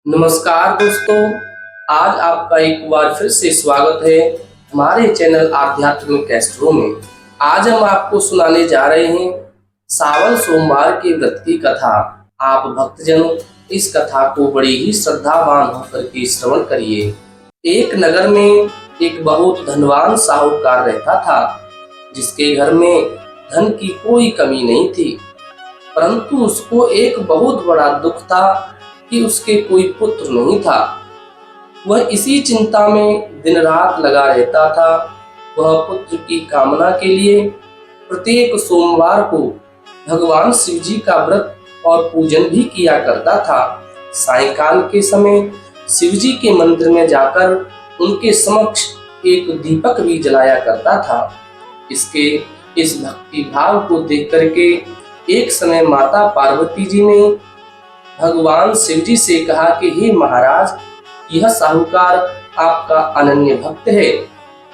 नमस्कार दोस्तों। आज आपका एक बार फिर से स्वागत है हमारे चैनल आध्यात्मिक कैस्ट्रो में। आज हम आपको सुनाने जा रहे हैं सावन सोमवार के व्रत की कथा। आप भक्तजन इस कथा को बड़ी ही श्रद्धावान होकर के श्रवण करिए। एक नगर में एक बहुत धनवान साहूकार रहता था, जिसके घर में धन की कोई कमी नहीं थी। परंतु उसको एक बहुत बड़ा दुख था कि उसके कोई पुत्र नहीं था। वह इसी चिंता में दिन रात लगा रहता था। वह पुत्र की कामना के लिए प्रत्येक सोमवार को भगवान शिव जी का व्रत और पूजन भी किया करता था। सायंकाल के समय शिव जी के मंदिर में जाकर उनके समक्ष एक दीपक भी जलाया करता था। इसके इस भक्ति भाव को देख करके एक समय माता पार्वती जी ने भगवान शिव जी से कहा कि हे महाराज, यह साहूकार आपका अनन्य भक्त है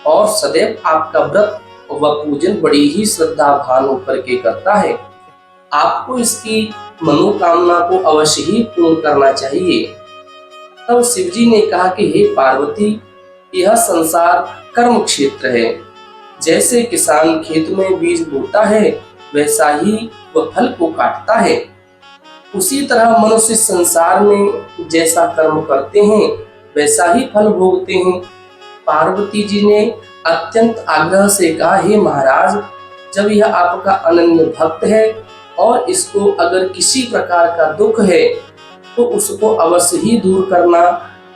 और सदैव आपका व्रत व पूजन बड़ी ही श्रद्धा भाव होकर के करता है। आपको इसकी मनोकामना को अवश्य ही पूर्ण करना चाहिए। तब शिव जी ने कहा कि हे पार्वती, यह संसार कर्म क्षेत्र है। जैसे किसान खेत में बीज बोता है, वैसा ही वह फल को काटता है। उसी तरह मनुष्य संसार में जैसा कर्म करते हैं, वैसा ही फल भोगते हैं। पार्वती जी ने अत्यंत आग्रह से कहा, हे महाराज, जब यह आपका अनन्य भक्त है और इसको अगर किसी प्रकार का दुख है तो उसको अवश्य ही दूर करना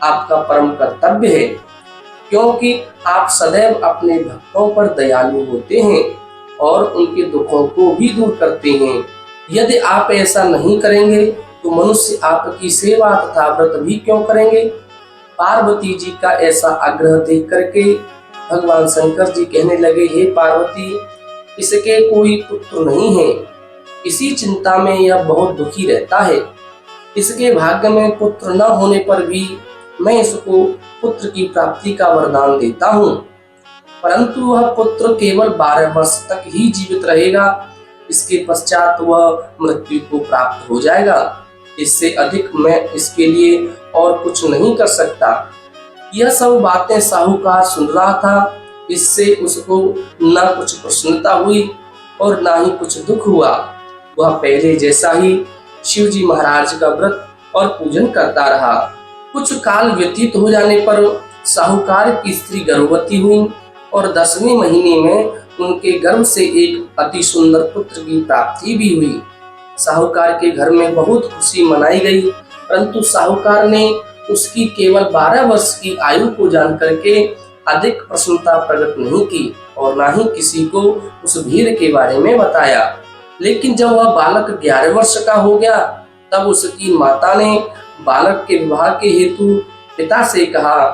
आपका परम कर्तव्य है, क्योंकि आप सदैव अपने भक्तों पर दयालु होते हैं और उनके दुखों को भी दूर करते हैं। यदि आप ऐसा नहीं करेंगे तो मनुष्य आपकी सेवा तथा व्रत भी क्यों करेंगे। पार्वती जी का ऐसा आग्रह देख करके भगवान शंकर जी कहने लगे, हे पार्वती, इसके कोई पुत्र नहीं है। इसी चिंता में यह बहुत दुखी रहता है। इसके भाग्य में पुत्र न होने पर भी मैं इसको पुत्र की प्राप्ति का वरदान देता हूँ, परंतु वह पुत्र केवल 12 वर्ष तक ही जीवित रहेगा। इसके पश्चात वह मृत्यु को प्राप्त हो जाएगा। इससे अधिक मैं इसके लिए और कुछ नहीं कर सकता। यह सब बातें साहूकार सुन रहा था। इससे उसको न कुछ प्रसन्नता हुई और न ही कुछ दुख हुआ। वह पहले जैसा ही शिव जी महाराज का व्रत और पूजन करता रहा। कुछ काल व्यतीत हो जाने पर साहूकार की स्त्री गर्भवती हुई और 10वें महीने में उनके गर्भ से एक अति सुंदर पुत्र की प्राप्ति भी हुई। साहूकार के घर में बहुत खुशी मनाई गई, परंतु साहूकार ने उसकी केवल 12 वर्ष की आयु को जान करके अधिक प्रसन्नता प्रकट नहीं की और न ही किसी को उस भीड़ के बारे में बताया। लेकिन जब वह बालक 11 वर्ष का हो गया, तब उसकी माता ने बालक के विवाह के हेतु पिता से कहा।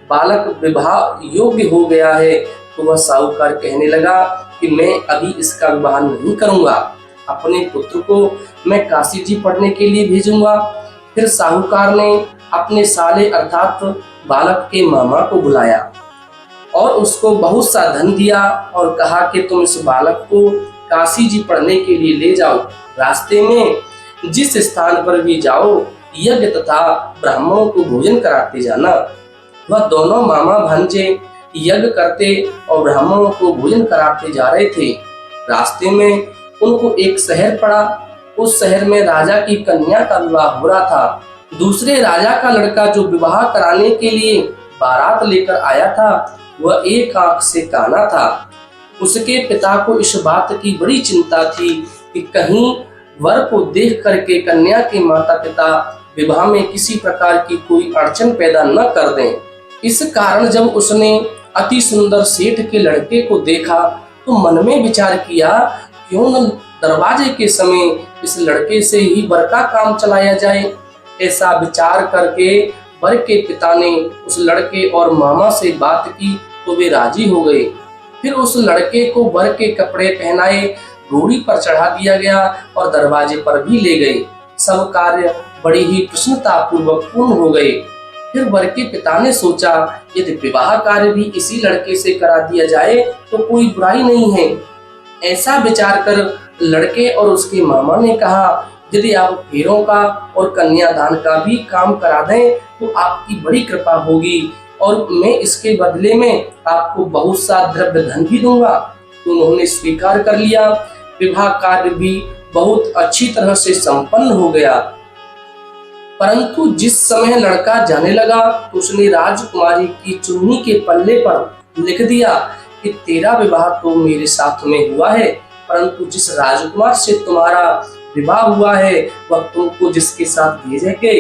बालक विवाह योग्य हो गया है तो वह साहूकार कहने लगा कि मैं अभी इसका विवाह नहीं करूंगा, अपने पुत्र को मैं काशी जी पढ़ने के लिए भेजूंगा। फिर साहूकार ने अपने साले अर्थात बालक के मामा को बुलाया और उसको बहुत सा धन दिया और कहा कि तुम इस बालक को काशी जी पढ़ने के लिए ले जाओ। रास्ते में जिस स्थान पर भी जाओ, यज्ञ तथा ब्राह्मणों को भोजन कराते जाना। वह दोनों मामा भांजे यज्ञ करते और ब्राह्मणों को भोजन कराते जा रहे थे। रास्ते में उनको एक शहर पड़ा। उस शहर में राजा की कन्या का विवाह हो रहा था। दूसरे राजा का लड़का जो विवाह कराने के लिए बारात लेकर आया था, वह एक आंख से काना था। उसके पिता को इस बात की बड़ी चिंता थी कि कहीं वर को देख करके कन्या के माता पिता विवाह में किसी प्रकार की कोई अड़चन पैदा न कर दें। इस कारण जब उसने अति सुंदर सेठ के लड़के को देखा तो मन में विचार किया, क्यों न दरवाजे के समय इस लड़के से ही वर का काम चलाया जाए। ऐसा विचार करके वर के पिता ने उस लड़के और मामा से बात की तो वे राजी हो गए। फिर उस लड़के को वर के कपड़े पहनाए, घोड़ी पर चढ़ा दिया गया और दरवाजे पर भी ले गए। सब कार्य बड़ी ही प्रसन्नता पूर्वक पूर्ण हो गए। फिर वर के पिता ने सोचा, यदि विवाह कार्य भी इसी लड़के से करा दिया जाए तो कोई बुराई नहीं है। ऐसा विचार कर लड़के और उसके मामा ने कहा, यदि आप फेरों का और कन्यादान का भी काम करा दें तो आपकी बड़ी कृपा होगी और मैं इसके बदले में आपको बहुत सा द्रव्य धन भी दूंगा। तो उन्होंने स्वीकार कर लिया। विवाह कार्य भी बहुत अच्छी तरह से संपन्न हो गया। परंतु जिस समय लड़का जाने लगा तो उसने राजकुमारी की चुन्नी के पल्ले पर लिख दिया कि तेरा विवाह तो मेरे साथ में हुआ है, परंतु जिस राजकुमार से तुम्हारा विवाह हुआ है वह तुमको जिसके साथ भेजेंगे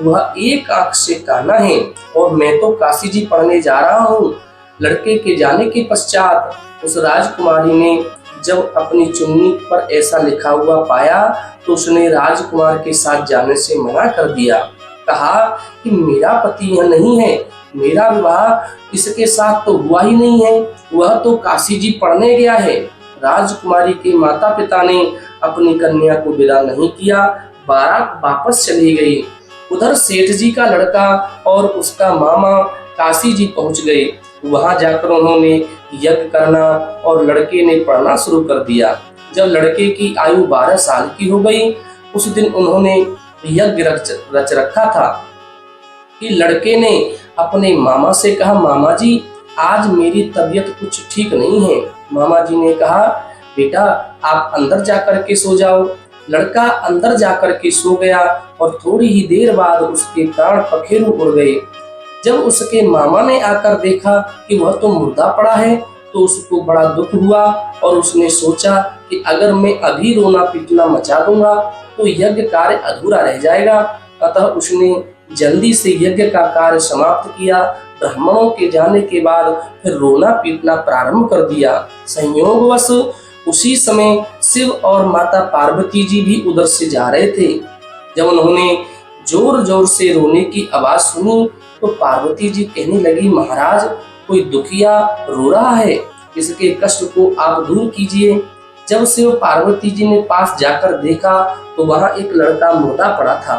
वह एक आंख से काना है और मैं तो काशी जी पढ़ने जा रहा हूँ। लड़के के जाने के पश्चात उस राजकुमारी ने जब अपनी चुन्नी पर ऐसा लिखा हुआ पाया तो उसने राजकुमार के साथ जाने से मना कर दिया। कहा कि मेरा पति यह नहीं है, मेरा विवाह इसके साथ तो हुआ ही नहीं है, वह तो काशी जी पढ़ने गया है। राजकुमारी के माता पिता ने अपनी कन्या को विदा नहीं किया, बारात वापस चली गई। उधर सेठ जी का लड़का और उसका मामा काशी जी पहुंच गए। वहां जाकर उन्होंने यज्ञ करना और लड़के ने पढ़ना शुरू कर दिया। जब लड़के की आयु 12 साल की हो गई उस दिन उन्होंने यज्ञ रच रखा था कि लड़के ने अपने मामा से कहा, मामा जी आज मेरी तबीयत कुछ ठीक नहीं है। मामा जी ने कहा, बेटा आप अंदर जाकर के सो जाओ। लड़का अंदर जाकर के सो गया और थोड़ी ही देर बाद उसके प्राण पखेरु उड़ गए। जब उसके मामा ने आकर देखा कि वह तो मुर्दा पड़ा है तो उसको बड़ा दुख हुआ और उसने सोचा कि अगर मैं अभी रोना पीटना मचा दूंगा तो यज्ञ कार्य अधूरा रह जाएगा। अतः उसने जल्दी से यज्ञ का कार्य समाप्त किया। ब्राह्मणों के जाने के बाद फिर रोना पीटना प्रारंभ कर दिया। संयोगवश उसी समय शिव और माता पार्वती जी भी उधर से जा रहे थे। जब उन्होंने जोर जोर से रोने की आवाज सुनी तो पार्वती जी कहने लगी, महाराज कोई दुखिया रो रहा है, इसके कष्ट को आप दूर कीजिए। जब शिव पार्वती जी ने पास जाकर देखा तो वहां एक लड़का मुर्दा पड़ा था।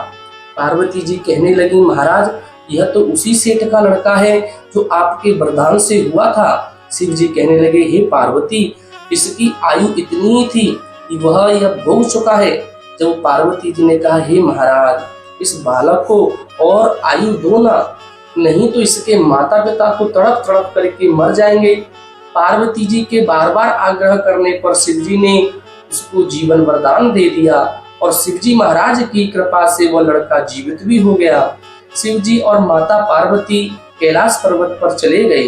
पार्वती जी कहने लगी, महाराज यह तो उसी सेठ का लड़का है जो आपके वरदान से हुआ था। शिव जी कहने लगे, हे पार्वती इसकी आयु इतनी ही थी कि वह यह भोग चुका है। जब पार्वती जी ने कहा, हे महाराज इस बालक को और आयु दो ना, नहीं तो इसके माता पिता को तड़प तड़प करके मर जाएंगे। पार्वती जी के बार बार आग्रह करने पर शिव जी ने उसको जीवन वरदान दे दिया और शिव जी महाराज की कृपा से वह लड़का जीवित भी हो गया। शिव जी और माता पार्वती कैलाश पर्वत पर चले गए।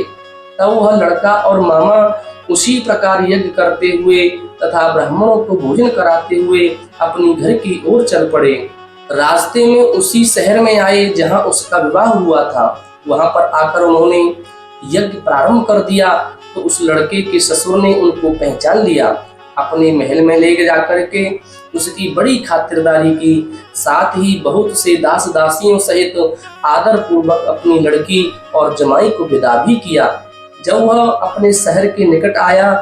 तब वह लड़का और मामा उसी प्रकार यज्ञ करते हुए तथा ब्राह्मणों को भोजन कराते हुए अपनी घर की ओर चल पड़े। रास्ते में उसी शहर में आए जहां उसका विवाह हुआ था। वहां पर आकर उन्होंने यज्ञ प्रारंभ कर दिया तो उस लड़के के ससुर ने उनको पहचान लिया। अपने महल में ले जाकर के उसकी बड़ी खातिरदारी की, साथ ही बहुत से दास दासियों सहित आदर पूर्वक अपनी लड़की और जमाई को विदा भी किया। जब वह अपने शहर के निकट आया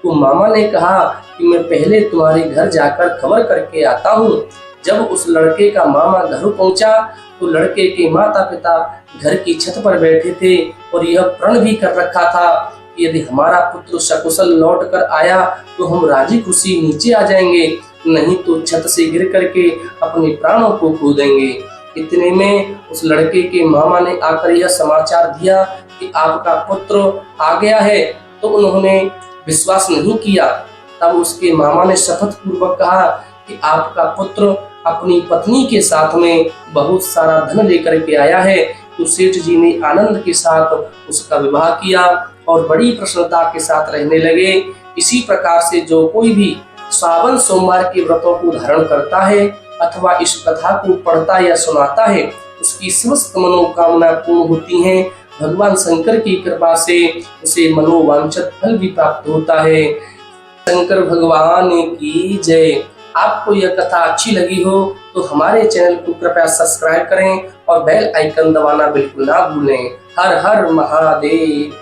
तो मामा ने कहा कि मैं पहले तुम्हारे घर जाकर खबर करके आता हूँ। जब उस लड़के का मामा घर पहुंचा तो लड़के के माता पिता घर की छत पर बैठे थे और यह प्रण भी कर रखा था कि यदि हमारा पुत्र सकुशल लौट कर आया तो हम राजी खुशी नीचे आ जाएंगे, नहीं तो छत से गिर करके अपने प्राणों को खो देंगे। इतने में उस लड़के के मामा ने आकर यह समाचार दिया कि आपका पुत्र आ गया है। तो उन्होंने विश्वास नहीं किया। तब उसके मामा ने शपथ पूर्वक कहा कि आपका पुत्र अपनी पत्नी के साथ में बहुत सारा धन लेकर के आया है। तो सेठ जी ने आनंद के साथ उसका विवाह किया और बड़ी प्रसन्नता के साथ रहने लगे। इसी प्रकार से जो कोई भी सावन सोमवार के व्रतों को धारण करता है अथवा इस कथा को पढ़ता या सुनाता है उसकी समस्त मनोकामना पूर्ण होती हैं। भगवान शंकर की कृपा से उसे मनोवांछित फल भी प्राप्त होता है। शंकर भगवान की जय। आपको यह कथा अच्छी लगी हो तो हमारे चैनल को कृपया सब्सक्राइब करें और बेल आइकन दबाना बिल्कुल ना भूलें। हर हर महादेव।